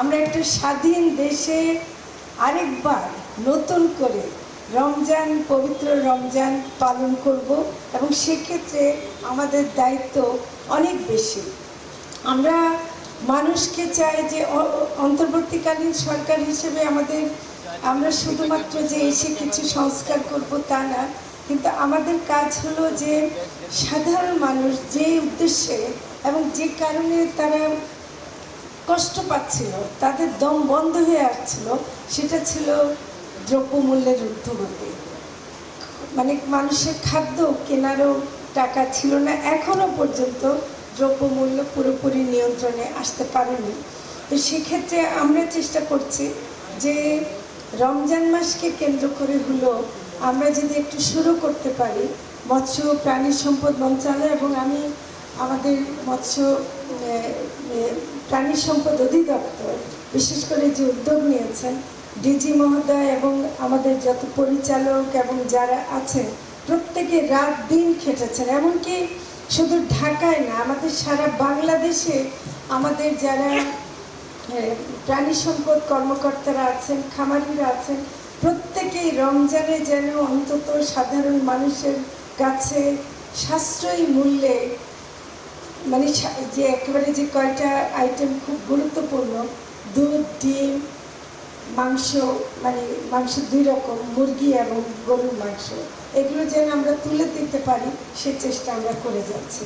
আমরা একটা স্বাধীন দেশে আরেকবার নতুন করে রমজান, পবিত্র রমজান পালন করব এবং সেক্ষেত্রে আমাদের দায়িত্ব অনেক বেশি। আমরা মানুষকে চাই যে অন্তর্বর্তীকালীন সরকার হিসেবে আমরা শুধুমাত্র যে এসে কিছু সংস্কার করব তা না, কিন্তু আমাদের কাজ হলো যে সাধারণ মানুষ যে উদ্দেশ্যে এবং যে কারণে তারা কষ্ট পাচ্ছিল, তাদের দম বন্ধ হয়ে আসছিল, সেটা ছিল দ্রব্যমূল্যের ঊর্ধ্বগতি। মানে মানুষের খাদ্য কেনারও টাকা ছিল না, এখনও পর্যন্ত দ্রব্যমূল্য পুরোপুরি নিয়ন্ত্রণে আসতে পারেনি। তো সেক্ষেত্রে আমরা চেষ্টা করছি যে রমজান মাসকে কেন্দ্র করে হলো আমরা যদি একটু শুরু করতে পারি। মৎস্য প্রাণী সম্পদ মন্ত্রণালয় এবং আমি আমাদের মৎস্য প্রাণী সম্পদ অধিদপ্তর বিশেষ করে যে উদ্যোগ নিয়েছেন, ডিজি মহোদয় এবং আমাদের যত পরিচালক এবং যারা আছেন প্রত্যেকে রাত দিন খেটেছেন। এমনকি শুধু ঢাকায় না, আমাদের সারা বাংলাদেশে আমাদের যারা প্রাণী সম্পদ কর্মকর্তারা আছেন, খামারিরা আছেন, প্রত্যেকেই রমজানে যেন অন্তত সাধারণ মানুষের কাছে সাশ্রয়ী মূল্যে, মানে যে একেবারে যে কয়টা আইটেম খুব গুরুত্বপূর্ণ, দুধ, ডিম, মাংস, মানে মাংস 2 রকম, মুরগি এবং গরুর মাংস, এগুলো যেন আমরা তুলে দিতে পারি সে চেষ্টা আমরা করে যাচ্ছি।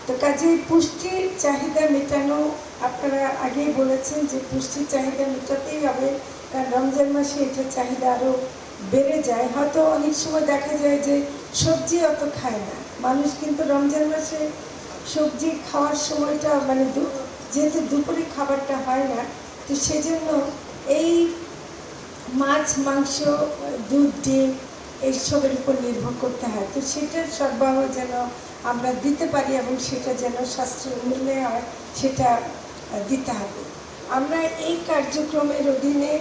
তো কাজেই পুষ্টির চাহিদা মেটানো, আপনারা আগেই বলেছেন যে পুষ্টির চাহিদা মেটাতেই হবে, কারণ রমজান মাসে এটার চাহিদা আরও বেড়ে যায়। হয়তো অনেক সময় দেখা যায় যে সবজি অত খায় না মানুষ, কিন্তু রমজান মাসে সবজি খাওয়ার সময়টা মানে যেহেতু দুপুরে খাবারটা হয় না, তো সেজন্য এই মাছ, মাংস, দুধ, ডিম এইসবের উপর নির্ভর করতে হয়। তো সেটার সরবরাহ যেন আমরা দিতে পারি এবং সেটা যেন সাশ্রয়ী মূল্যে হয় সেটা দিতে হবে। আমরা এই কার্যক্রমের অধীনে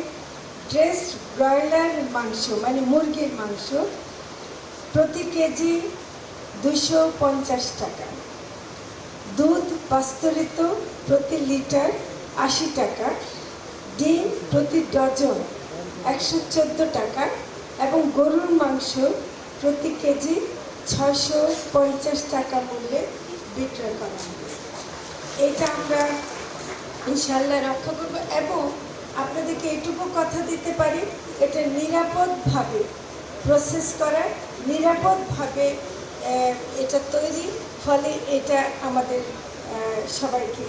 ড্রেসড ব্রয়লার মাংস মানে মুরগির মাংস প্রতি কেজি 250 টাকা, দুধ পাস্তুরিত প্রতি লিটার 80 টাকা, ডিম প্রতি ডজন 114 টাকা এবং গরুর মাংস প্রতি কেজি 650 টাকা মূল্যে বিক্রয় করা হবে। এটা আমরা ইনশাল্লাহ রক্ষা করব এবং আপনাদেরকে এটুকু কথা দিতে পারি, এটা নিরাপদভাবে প্রসেস করা, নিরাপদভাবে এটা তৈরি, ফলে এটা আমাদের সবাইকে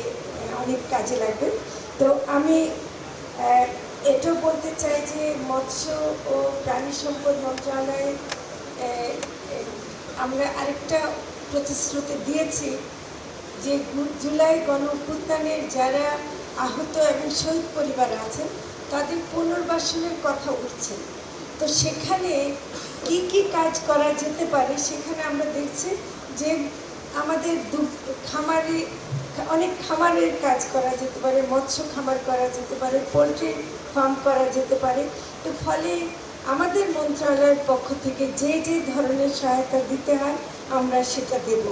অনেক কাজে লাগবে। তো আমি এটাও বলতে চাই যে মৎস্য ও প্রাণী সম্পদ মন্ত্রণালয়ে আমরা আরেকটা প্রতিশ্রুতি দিয়েছি যে জুলাই গণঅভ্যুত্থানের যারা আহত এবং শহীদ পরিবার আছেন তাদের পুনর্বাসনের কথা উঠছে। তো সেখানে কি কি কাজ করা যেতে পারে, সেখানে আমরা দেখছি যে আমাদের খামারে অনেক খামারের কাজ করা যেতে পারে, মৎস্য খামার করা যেতে পারে, পোলট্রি ফার্ম করা যেতে পারে। তো ফলে আমাদের মন্ত্রণালয়ের পক্ষ থেকে যে যে ধরনের সহায়তা দিতে হয় আমরা সেটা দেব।